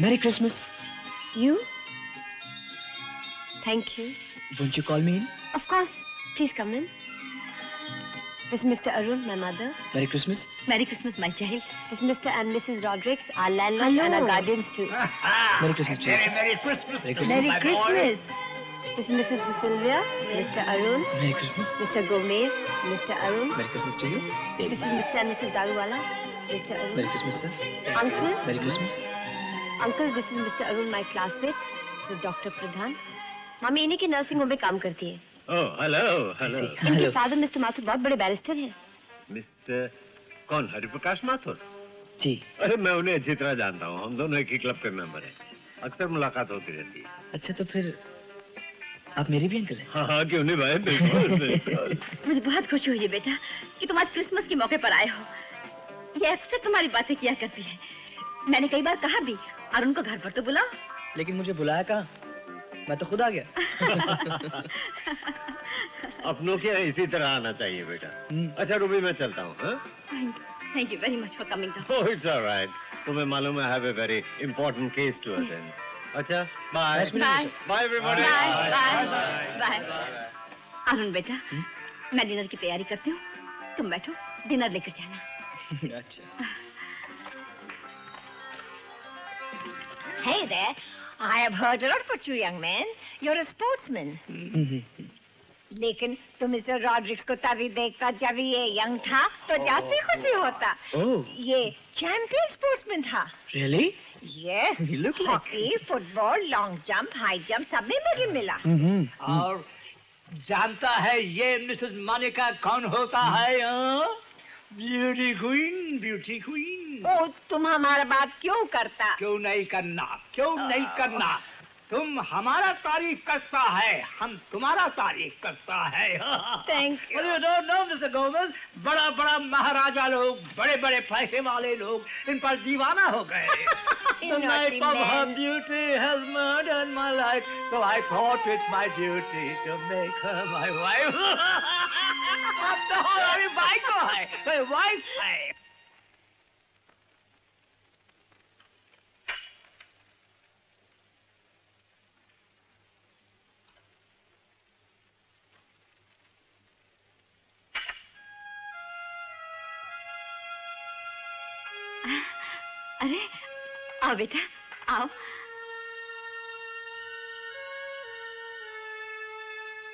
Merry Christmas. You? Thank you. Won't you call me in? Of course. Please come in. This is Mr. Arun, my mother. Merry Christmas. Merry Christmas, my child. This is Mr. and Mrs. Rodrigues, our landlord and our guardians too. Merry Christmas to you. Merry Christmas. Merry Christmas. Merry Christmas. This is Mrs. De Silvia, Mr. Arun. Merry Christmas. Mr. Gomez, Mr. Arun. Merry Christmas to you. This is Mr. and Mrs. Daruwala, Mr. Arun. Merry Christmas, sir. Uncle. Merry Christmas. Uncle, this is Mr. Arun, my classmate. This is Dr. Pradhan. Mummy इन्हीं की nursing home में काम करती है। Oh, hello, hello. इनके father mister Mathur बहुत बड़े barrister हैं। मिस्टर कौन? हरिप्रकाश माथुर? जी। अरे मैं उन्हें अच्छी तरह जानता हूँ। हम दोनों एक ही क्लब के मेंबर हैं। अक्सर मुलाकात होती रहती है। अच्छा तो फिर आप मेरे भी अंकल हैं? हाँ क्यों नहीं भाई, बिल्कुल बिल्कुल। मुझे बहुत खुशी हुई है बेटा कि तुम आज क्रिसमस के मौके पर आए हो। ये अक्सर तुम्हारी बातें किया करती है। मैंने कई बार कहा भी अरुण को घर पर तो बुलाओ। लेकिन मुझे बुलाया कहाँ? मैं तो खुद आ गया। अपनों के इसी तरह आना चाहिए बेटा। अच्छा रूबी मैं चलता हूँ। Thank you very much for coming down. Oh it's alright. तुम्हें मालूम है, I have a very important case to attend. अच्छा bye bye everybody. Bye. Arun बेटा मैं डिनर की तैयारी करती हूँ, तुम बैठो डिनर लेकर जाना। अच्छा। Hey there. I have heard a lot about you, young man. You're a sportsman. लेकिन तुम मिस्टर रॉड्रिक्स को तभी देखता जब ये यंग था तो जाती खुशी होता। ये चैंपियन स्पोर्ट्समैन था। Really? Yes. Hockey, football, long jump, high jump सब में मेडल मिला। और जानता है ये मिसेस मानिका कौन होता है? Beauty queen, beauty queen. ओ तुम हमारा बात क्यों करता? क्यों नहीं करना, क्यों नहीं करना? तुम हमारा तारीफ करता है, हम तुम्हारा तारीफ करता है। Thank you. You don't know, Mr. Gomez, बड़ा बड़ा महाराजा लोग, बड़े बड़े पैसे वाले लोग इन पर दीवाना हो गए। The knife of her beauty has murdered my life, so I thought it my duty to make her my wife. अब तो हमारी वाइफ है, वाइफ है। अरे आओ बेटा आओ।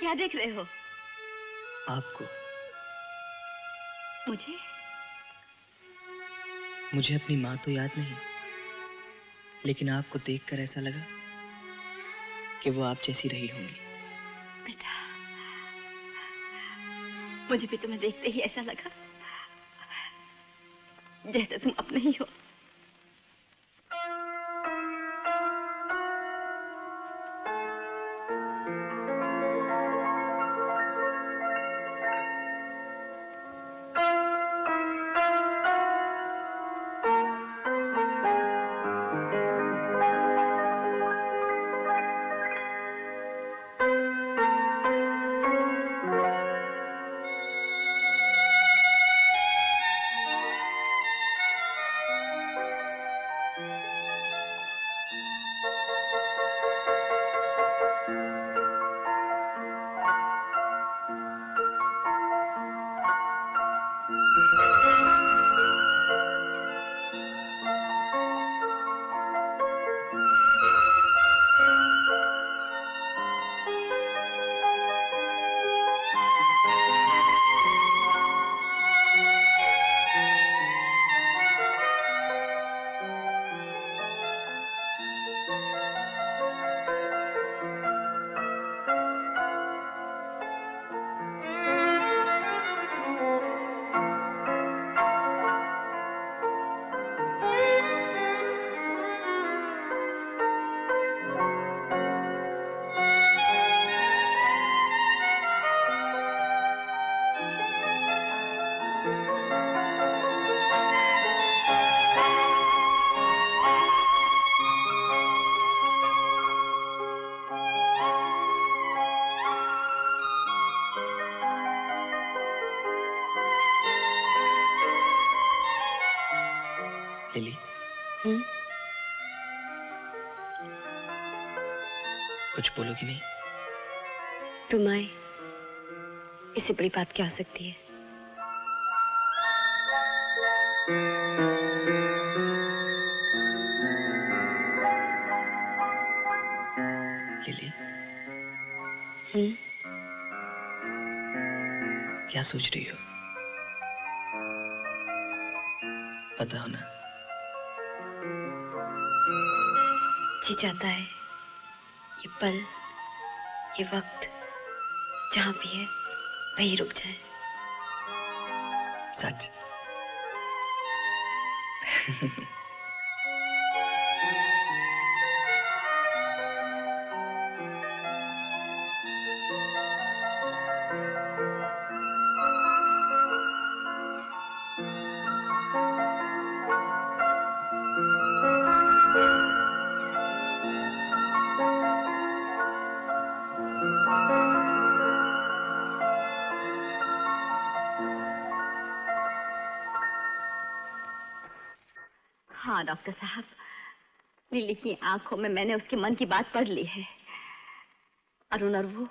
क्या देख रहे हो? आपको। मुझे अपनी माँ तो याद नहीं, लेकिन आपको देखकर ऐसा लगा कि वो आप जैसी रही होंगी। बेटा मुझे भी तुम्हें देखते ही ऐसा लगा जैसे तुम अपने ही हो। कुछ बोलोगी नहीं? तुम आए, इससे बड़ी बात क्या हो सकती है? लिली, क्या सोच रही हो? बताओ ना। जी चाहता है ये पल, ये वक्त जहां भी है वही रुक जाए। सच? हाँ डॉक्टर साहब, लिली की आंखों में मैंने उसके मन की बात पढ़ ली है। अरुण और वो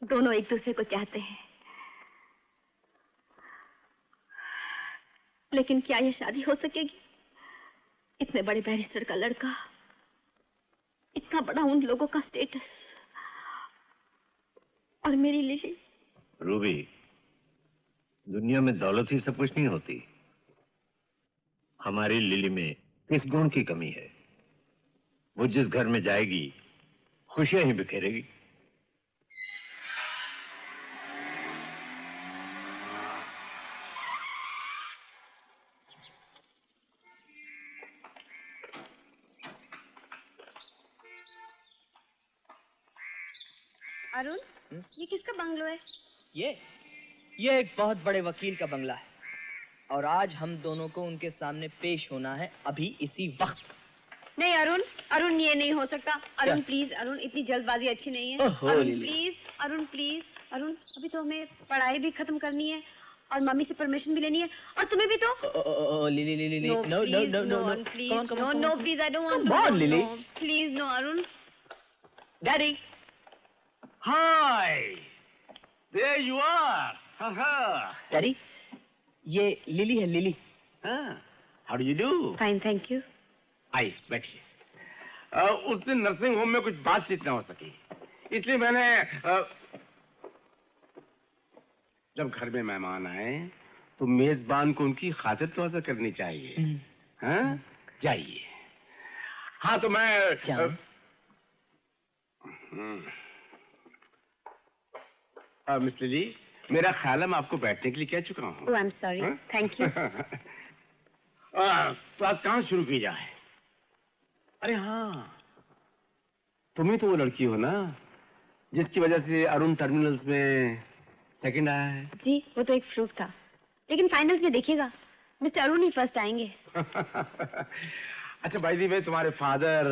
दोनों एक दूसरे को चाहते हैं, लेकिन क्या ये शादी हो सकेगी? इतने बड़े बैरिस्टर का लड़का, इतना बड़ा उन लोगों का स्टेटस, और मेरी लिली। रूबी, दुनिया में दौलत ही सब कुछ नहीं होती। हमारी लिली में किस गुण की कमी है? वो जिस घर में जाएगी खुशियां ही बिखेरेगी। अरुण, ये किसका बंगलो है? ये एक बहुत बड़े वकील का बंगला है, और आज हम दोनों को उनके सामने पेश होना है, अभी इसी वक्त। नहीं अरुण, अरुण ये नहीं हो सकता। अरुण प्लीज, अरुण इतनी जल्दबाजी अच्छी नहीं है। अरुण प्लीज, अरुण प्लीज, अरुण अभी तो हमें पढ़ाई भी खत्म करनी है और मम्मी से परमिशन भी लेनी है, और तुम्हें भी तो। Lily, no no please, no please, I don't want to. Lily, please no Arun. Daddy. Hi, there you are. Daddy, ये लिली है, Lily. How do you do? Fine, thank you. आई बैठिए। उस दिन नर्सिंग होम में कुछ बातचीत ना हो सकी, इसलिए मैंने जब घर में मेहमान आए तो मेजबान को उनकी खातिर तवज्जो करनी चाहिए। हाँ, जाइए। हाँ तो मैं मिस लिली, मेरा ख्याल है मैं आपको बैठने के लिए कह चुका हूँ। Oh I am sorry, thank you. तो आज कहाँ शुरू की जाए? अरे हाँ, तुम ही तो वो लड़की हो ना जिसकी वजह से अरुण टर्मिनल्स में सेकंड आया है। जी, वो तो एक फ्लूक था, लेकिन फाइनल्स में देखिएगा मिस्टर अरुण ही फर्स्ट आएंगे। अच्छा, बाय द वे, तुम्हारे फादर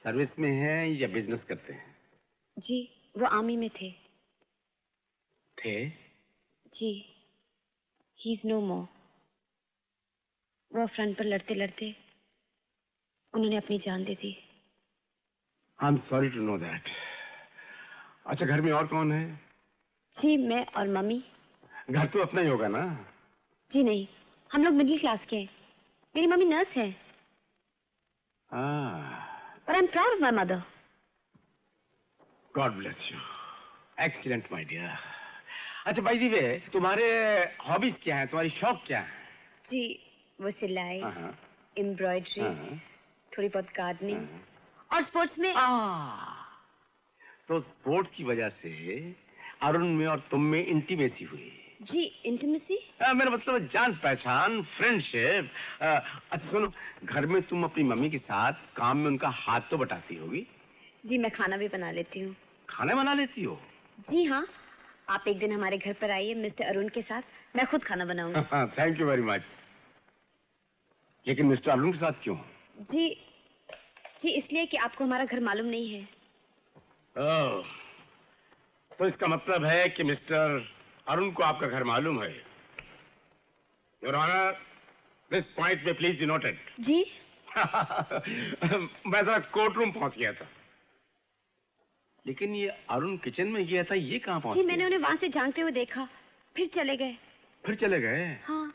सर्विस में हैं या बिजनेस करते हैं? जी, वो आर्मी में थे। जी, ही इज नो मोर। वो फ्रंट पर लड़ते लड़ते उन्होंने अपनी जान दे दी। I am sorry to know that. अच्छा, घर में और कौन है? जी, मैं और मम्मी। घर तो अपना ही होगा ना? जी नहीं, हम लोग मिडिल क्लास के हैं। मेरी मम्मी नर्स है। But I'm proud of my mother. God bless you. Excellent, my dear. अच्छा, बाय द वे, तुम्हारे हॉबीज क्या हैं? तुम्हारी शौक क्या है? जी, वो सिलाई, एम्ब्रॉयडरी, थोड़ी बहुत गार्डनिंग और स्पोर्ट्स में। तो स्पोर्ट्स की वजह से अरुण में और तुम में इंटीमेसी हुई। जी, इंटीमेसी? मेरा मतलब जान पहचान, फ्रेंडशिप। अच्छा सुनो, घर में तुम अपनी मम्मी के साथ काम में उनका हाथ तो बटाती होगी? जी, मैं खाना भी बना लेती हूँ। खाना बना लेती हो? जी हाँ, आप एक दिन हमारे घर पर आइए मिस्टर अरुण के साथ, मैं खुद खाना बनाऊंगी। Thank you very much. लेकिन मिस्टर अरुण के साथ क्यों? जी इसलिए कि आपको हमारा घर मालूम नहीं है। तो इसका मतलब है कि मिस्टर अरुण को आपका घर मालूम है। योर ऑनर, दिस पॉइंट में प्लीज बी नोटेड। जी। मैं जरा कोर्ट रूम पहुंच गया था। लेकिन ये अरुण किचन में गया था, ये कहाँ पहुँच जी गए? मैंने उन्हें वहाँ से झांकते हुए देखा, फिर चले गए। फिर चले गए? हाँ।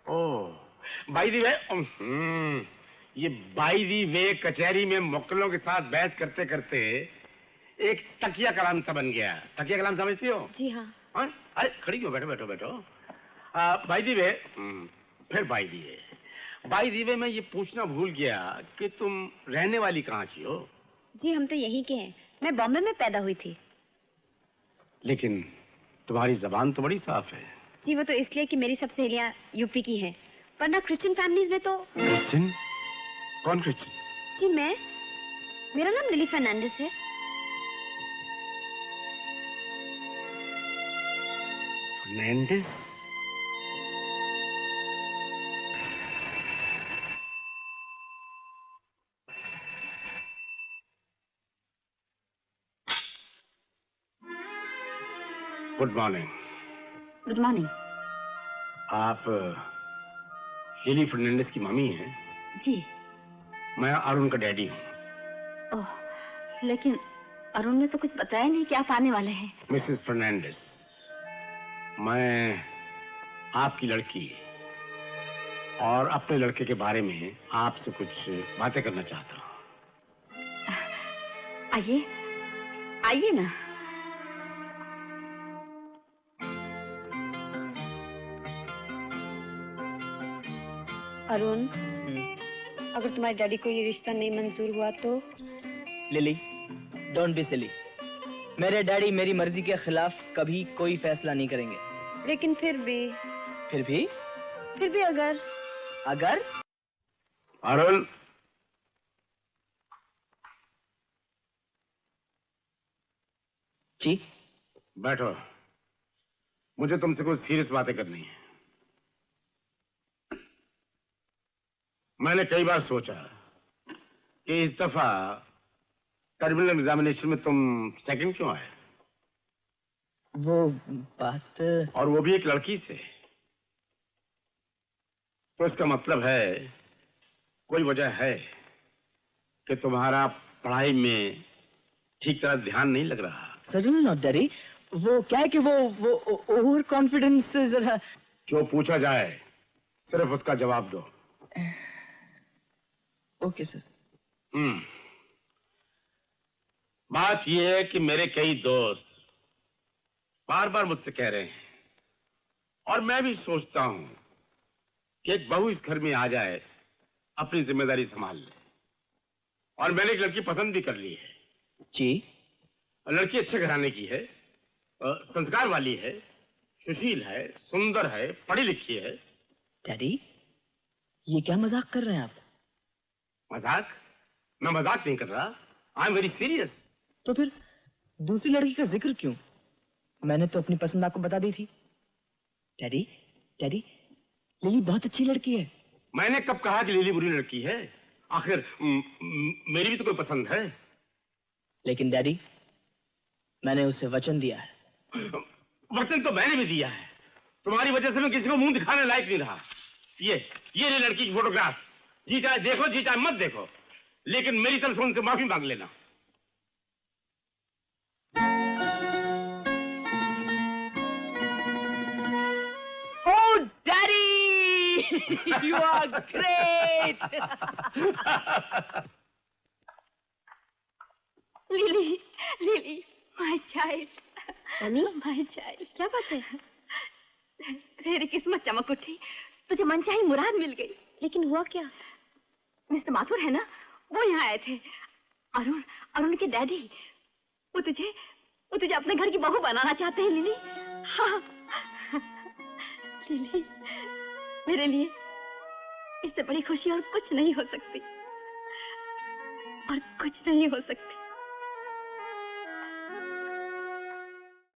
ओह, बाय द वे, ये बाय द वे कचहरी में मुवक्किलों के साथ बहस करते करते एक तकिया कलाम सा बन गया। तकिया कलाम समझती हो? जी हाँ। अरे खड़ी हो, बैठो बैठो बैठो। बाय द वे, फिर बाय द वे मैं ये पूछना भूल गया कि तुम रहने वाली कहाँ की हो? जी हम तो यहीं के हैं, मैं बॉम्बे में पैदा हुई थी। लेकिन तुम्हारी जबान तो बड़ी साफ है। जी वो तो इसलिए कि मेरी सब सहेलियां यूपी की हैं, वरना क्रिश्चियन फैमिलीज में तो। क्रिश्चियन? कौन क्रिश्चियन? जी मैं, मेरा नाम लिली फर्नांडिस है। Fernandes? Good morning. Good morning. आप लिली फर्नांडिस की मम्मी हैं? जी। मैं अरुण का डैडी हूँ। ओह, लेकिन अरुण ने तो कुछ बताया नहीं कि आप आने वाले हैं। मिसेस फर्नांडिस, मैं आपकी लड़की और अपने लड़के के बारे में आपसे कुछ बातें करना चाहता हूँ। आइए, आइए ना। अरुण, अगर तुम्हारे डैडी को ये रिश्ता नहीं मंजूर हुआ तो? Lily, don't be silly. मेरे डैडी मेरी मर्जी के खिलाफ कभी कोई फैसला नहीं करेंगे। लेकिन फिर भी अगर अरुण, जी बैठो, मुझे तुमसे कुछ सीरियस बातें करनी है। मैंने कई बार सोचा कि इस दफा टर्मिनल एग्जामिनेशन में तुम सेकंड क्यों आए? वो बात, और वो भी एक लड़की से। तो इसका मतलब है कोई वजह है कि तुम्हारा पढ़ाई में ठीक तरह ध्यान नहीं लग रहा। Certainly not daddy. वो क्या है कि वो ओवर कॉन्फिडेंस जरा। जो पूछा जाए सिर्फ उसका जवाब दो। Okay sir. बात यह है कि मेरे कई दोस्त बार बार मुझसे कह रहे हैं, और मैं भी सोचता हूं कि एक बहू इस घर में आ जाए, अपनी जिम्मेदारी संभाल ले। और मैंने एक लड़की पसंद भी कर ली है। जी? लड़की अच्छे घराने की है, संस्कार वाली है, सुशील है, सुंदर है, पढ़ी लिखी है। डैडी, ये क्या मजाक कर रहे हैं आप? मजाक? मैं मजाक नहीं कर रहा। I am very serious. तो फिर दूसरी लड़की का जिक्र क्यों? मैंने तो अपनी पसंद आपको बता दी थी। डैडी, लिली बहुत अच्छी लड़की है। मैंने कब कहा कि लिली बुरी लड़की है? आखिर मेरी भी तो कोई पसंद है। लेकिन डैडी, मैंने उसे वचन दिया है। वचन तो मैंने भी दिया है। तुम्हारी वजह से मैं किसी को मुंह दिखाने लायक नहीं रहा। ये लड़की की फोटोग्राफ, जी चाहे देखो, जी चाहे मत देखो, लेकिन मेरी तरफ से उनसे माफी मांग लेना। Oh, Daddy! You are great! Lily, my child. Mummy, my child. क्या बात है? तेरी किस्मत चमक उठी, तुझे मनचाही मुराद मिल गई। लेकिन हुआ क्या? मिस्टर माथुर है ना, वो यहाँ आए थे। अरुण के डैडी, वो तुझे अपने घर की बहू बनाना चाहते हैं लिली। हाँ लिली, मेरे लिए इससे बड़ी खुशी और कुछ नहीं हो सकती, और कुछ नहीं हो सकती।